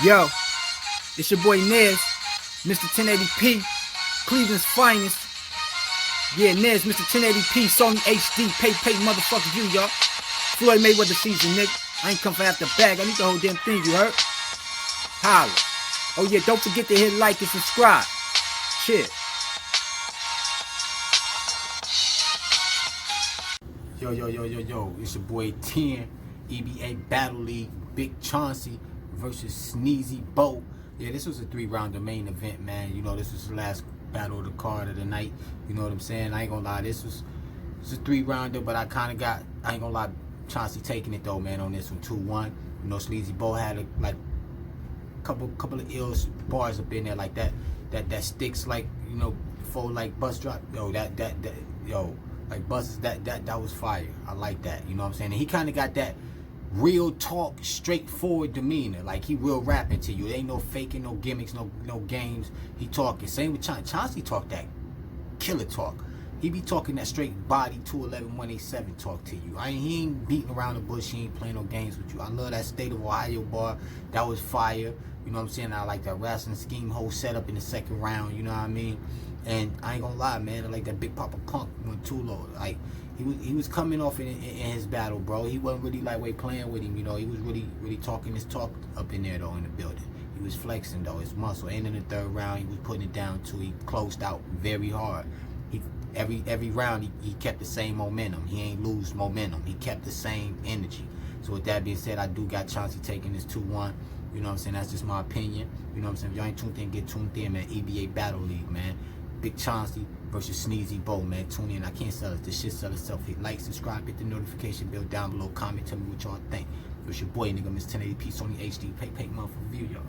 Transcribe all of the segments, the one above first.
Yo, it's your boy Nez, Mr. 1080p, Cleveland's finest. Yeah, Nez, Mr. 1080p, Sony HD, pay, motherfucker you, y'all. Floyd Mayweather season, nigga. I ain't come for half the bag, I need the whole damn thing, you heard? Holla. Oh yeah, don't forget to hit like and subscribe. Cheers. Yo, it's your boy 10, EBA Battle League, Big Chauncey versus Sneezy Bo. Yeah, this was a 3-rounder main event, man. You know, this was the last battle of the card of the night. You know what I'm saying? I ain't gonna lie, this was a 3-rounder, but I ain't gonna lie, Chauncey taking it though, man, on this one, 2-1. You know, Sneezy Bo had a couple of ill bars up in there like that sticks like, you know, before like bus drop. Yo, like buses, that was fire. I like that. You know what I'm saying? And he kind of got that real talk, straightforward demeanor. Like he real rapping to you. There ain't no faking, no gimmicks, no games. He talking. Same with Chauncey talk that killer talk. He be talking that straight body 211 187 talk to you. He ain't beating around the bush. He ain't playing no games with you. I love that State of Ohio bar. That was fire. You know what I'm saying? I like that wrestling scheme whole setup in the second round. You know what I mean? And I ain't gonna lie, man. I like that Big Papa Punk went too low. Like he was coming off in his battle, bro. He wasn't really lightweight playing with him. You know, he was really talking his talk up in there though in the building. He was flexing though his muscle. And in the third round, he was putting it down too. He closed out very hard. Every round he kept the same momentum. He ain't lose momentum. He kept the same energy. So with that being said, I do got Chauncey taking this 2-1. You know what I'm saying? That's just my opinion. You know what I'm saying? If y'all ain't tuned in, get tuned in, man. EBA Battle League, man. Big Chauncey versus Sneezy Bo, man. Tune in. I can't sell it. This shit sell itself. Hit like, subscribe, hit the notification bell down below. Comment, tell me what y'all think. It's your boy, nigga, Miss 1080p, Sony HD. Pay month for review, y'all.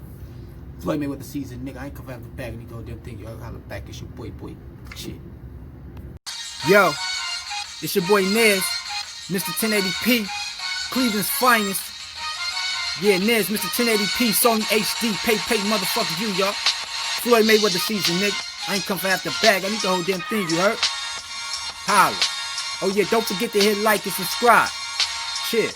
Floyd Mayweather season, nigga. I ain't come for the bag. I need to go damn thing. Y'all holla back. It's your boy. Shit. Yo, it's your boy Nez, Mr. 1080p, Cleveland's finest. Yeah, Nez, Mr. 1080p, Sony HD, pay, motherfucker you, y'all. Floyd Mayweather season, nigga. I ain't come for half the bag, I need the whole damn thing, you heard? Holla. Oh yeah, don't forget to hit like and subscribe. Cheers.